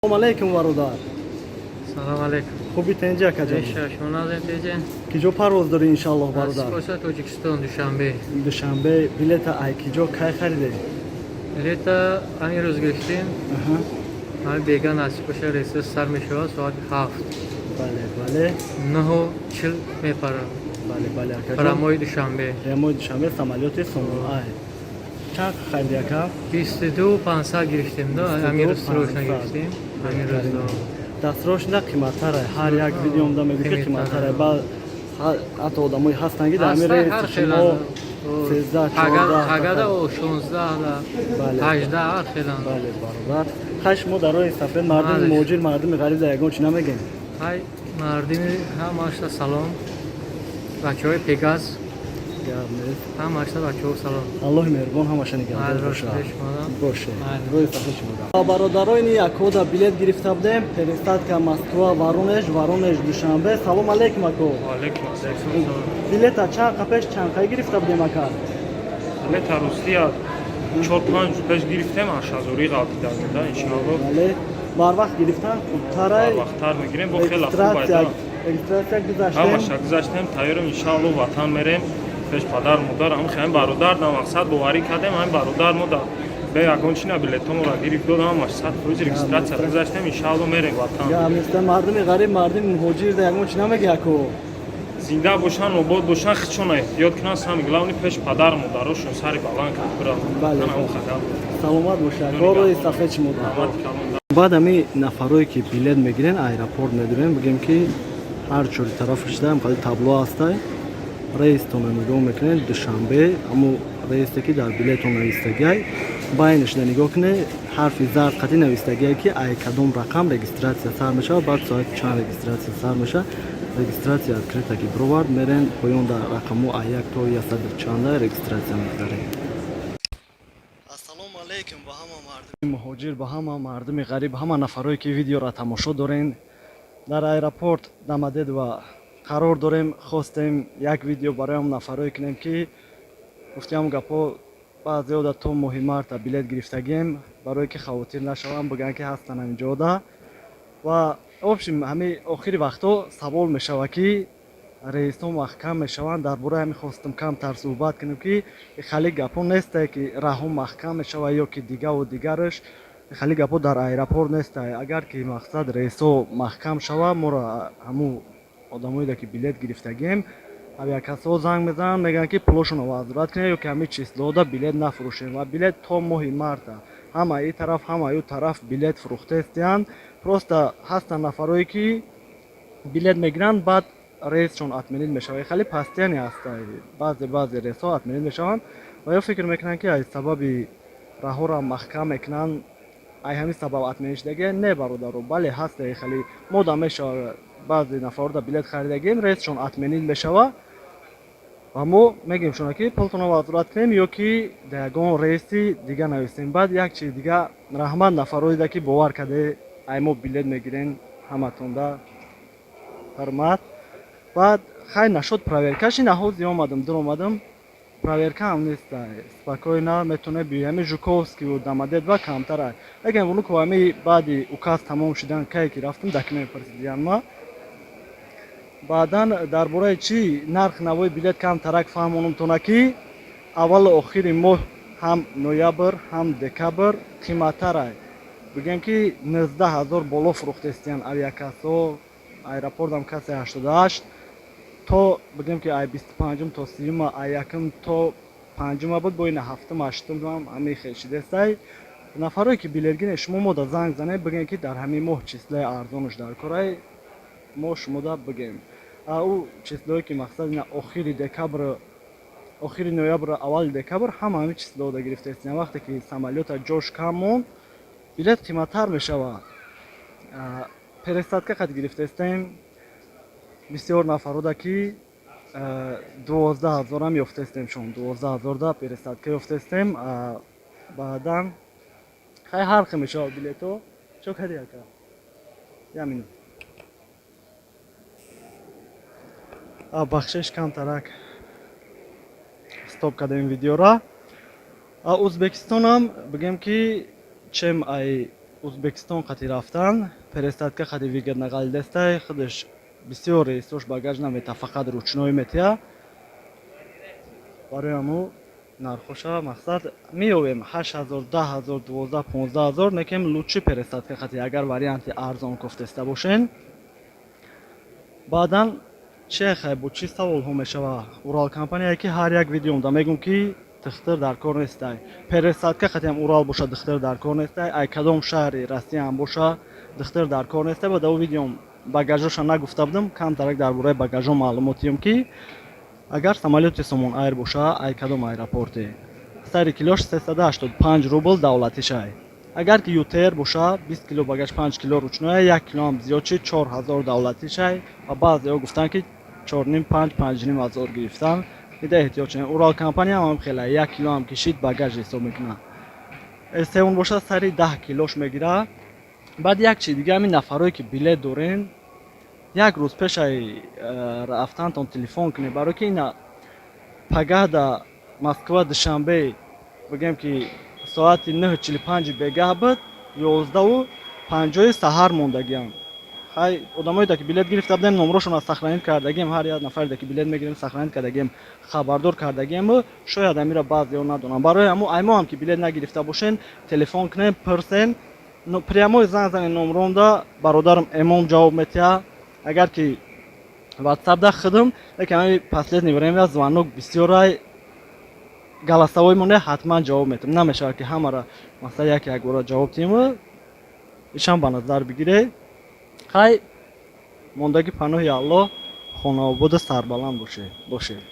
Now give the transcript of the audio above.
Assalomu alaykum barodar. Салом алейкум. Хуби тенҷа каҷа? Беша, шумо назем теҷен? Киҷо парвоз дорӣ иншаллоҳ бародар? Аз Коса, Тоҷикистон, Душанбе. Душанбе билета ай киҷо кай хариде? Билета ҳамин рӯз гирифтем. Ҳамин бега насиб боша рейса сар мешавад соати 7. Бале, бале. 9:40 мепарад. Бале, бале акаҷон. Парамои Душанбе. Парамои Душанбе самолёти Сомонай. Чанд хариди ака? 22,500 гирифтем да, ҳамин рӯз срочно гирифтем. Ҳамин рӯз да. Дастрочна қиматтара. Ҳар як видеомда мегӯӣ ки қиматтара. Ба ҳатто одамои ҳастанд ки дар ҳамин рейси шумо 13, 14 ҳагада 16, 18 ҳар хеланд. Бале бародар. Хай шумо дар роҳи сафар мардуми муҳоҷир, мардуми ғариб дар ягон чӣ намегем? Ҳай мардуми ҳамашта салом. Бачаҳои Пегас ҳамашта бачаҳо салом. Аллоҳи меҳрубон ҳамаша нигаҳдор бошад. Боше. Рӯи сафар шумо. Бародарони Акода билет гирифта будем. Пересадка Москва, Воронеж, Душанбе. Салом алейкум ако. Алейкум ассалом. Билета чанд қапеш чанд қай гирифта будем ака? Билета Русия 4-5 пеш гирифтем ашазури қалтида да иншаллоҳ. Бале. Бар вақт гирифтан хубтара. Бар вақттар мегирем бо хела хуб Регистрация гузаштем. Ҳамаша гузаштем тайёрем иншаллоҳ ватан мерем. Пеш падар модар ҳам хем бародар на мақсад боварӣ кардем ҳам бародар модар бе ягон чина билетомро гирифт дод ҳамаш 100% регистрация гузаштем иншаллоҳ мерем ватан. Я миста мардуми ғариб, мардуми муҳоҷир да ягон чӣ намеги ако. Зинда бошан, обод бошан, хичона эҳтиёт кунанд, сами главни пеш падар модарошон сари баланд кард буранд. Бале. Саломат бошад. Роҳи сафар шумо дар. Баъд ами нафарое ки билет мегирен аэропорт медурем бигем ки ҳар чори тарафаш даем қали табло ҳастай. Рейстона нигоҳ мекунед Душанбе, аммо рейсте ки дар билетон навистагиай байнаш да нигоҳ кунед ҳарфи зард қати навистагиай ки ай кадом рақам регистратсия сар мешавад, баъд соати чанд регистратсия сар мешавад. Регистрация открыта ки бировард мерен поён дар рақамо ай 1 то 100 чанда регистрация мегузарем. Ассалому алейкум ба ҳама мардуми муҳоҷир, ба ҳама мардуми ғариб, ҳама нафарое ки видеоро тамошо дорен. Дар аэропорт Домодедово қарор дорем, хостем як видео бароям нафарое кунем ки гуфтиам гапо баъзеода то моҳи марта билет гирифтагем барое ки хавотир нашавам бигӯянд ки ҳастан ҳаминҷода ва обшим ҳами охири вақтҳо савол мешава ки рейсҳо махкам мешаванд. Дар бораи ҳамин хостам камтар суҳбат кунем ки хали гапо нестай ки раҳҳо махкам мешавад ё ки дигаву дигараш хали гапо дар аэропорт нестай. Агар ки мақсад рейсҳо махкам шавад моро ҳаму одамоеда ки билет гирифтагем авиакассаҳо занг мезананд мегӯянд ки пулошонро возврат кунед ё ки ҳамин числода билет нафурӯшем ва билет то моҳи марта ҳама ин тараф ҳама ю тараф билет фурӯхтаистиянд. Просто ҳастанд нафарое ки билет мегиранд баъд рейсшон атменид мешавад. хали пастияне ҳастай баъзе рейсҳо атменид мешаванд ва ё фикр мекунанд ки аз сабаби раҳҳоро маҳкам мекунанд ай ҳамин сабаб атменид шудагия. Не бародаро, бале ҳастай хали мода мешавад баъзе нафарда билет харидагем рейсшон атменид мешавад ва мо мегӯем шуна ки пултонро возврат кунем ё ки дар ягон рейси дига нависем. Баъд як чиз дига раҳмат нафароеда ки бовар карде ай мо билет мегирем ҳаматонда ҳурмат. Баъд хай нашуд проверка шинаҳози омадам дуромадам проверка ҳам нестай спокойно метавонед биёед. ҳамин Жуковский ва Домодедово камтарай лекин вунуку ҳамин баъди указ тамом шудан кае ки рафтам даки мепарсидиям ма баъдан дар бораи чӣ нарх навои билет камтарак фаҳмонам тона ки аввалу охири моҳ ҳам ноябр ҳам декабр қиматтарай бигӯем ки 19 000 боло фурӯхтаистиянд авиакассаҳо аэропортам кассе 88 то бигӯем ки ай 25 то 30 ай 1 то 5 буд боина 7 8 ҳам ҳамин хешидестай. Нафарое ки билет гирен шумо мода занг занед бигӯем ки дар ҳамин моҳ числаи арзонаш дар корай мо шумода бигем ӯ числое ки мақсад ина охири декабр охири ноябр аввали декабр ҳама ҳамин числода гирифтаистиянд. вақте ки самолёта ҷош кам монд билет қиматтар мешавад. пересадка қад гирифтаистем бисёр нафарода ки 12 000 ёфтаистемшон 12 000 да пересадка ёфтаистем. баъдан хай ҳар хел мешавад билето чо кади ака ямин бахшиш камтарак стоп кардем видеора. Узбекистонам бигем ки чем ай Узбекистон қати рафтан, пересадка қати вигаднағали дестай, худаш бисёр рейсош багаж намета, фақат ручной метия. Барои аму нархоша мақсад меёвем 8000, 10000, 12, 15000 некем лучши пересадка қати агар варианти арзон кофтеста бошен. Баъдан чехай бо чӣ саволҳо мешава Урал компания ки ҳар як видеомда мегӯм ки духтар дар кор нестай. Пересадка қатиам Урал боша духтар дар кор нестай. Ай кадом шаҳри Россия ам боша духтар дар кор нестай. Ба дав видеом багажоша нагуфта будам. Камтарак дар бораи багажо маълумотием ки агар самолёти Сомон Air боша ай кадом аэропорте. Сари килош 385 рубл давлати шай. Агар ки ютер боша 20 кило багаж 5 кило ручное 1 кило ам зиёдши 4000 давлати шай. Ва баъзеҳо гуфтан ки 4,5 5,5 ҳазор гирифтан. Ида эҳтиёт чунин Урал компания ҳам хеле 1 кило ам кишид багаж ҳисоб мекунад. С7 боша сари 10 килош мегира. Баъд як чиз дига ҳамин нафарое ки билет дорен як рӯз пешаи рафтантон телефон кунед барои ки ина пагада Москва душанбе бигем ки соати 9:45 бегаҳ буд 11:50 саҳар мондагиам. Хай одамоеда ки билет гирифта будем номрошона сохранит кардагием, ҳар як нафареда ки билет мегирем сохранит кардагием, хабардор кардагием, шояд амира баъзеҳо надонам. Барои аймон ҳам ки билет нагирифта бошен телефон кунем пурсен, но прямо занг занен номромда бародарам Эмом ҷавоб метиҳад. Агар ки WhatsApp-да худам лекин ҳамин последний время звонок бисёрай галасовой монда ҳатман ҷавоб метам. Намешавад ки ҳамара масъала як бора ҷавоб тиҳем. ишам ба назар бигиред. Хай мондаги паноҳи Аллоҳ хонаободу сарбаланд бошед.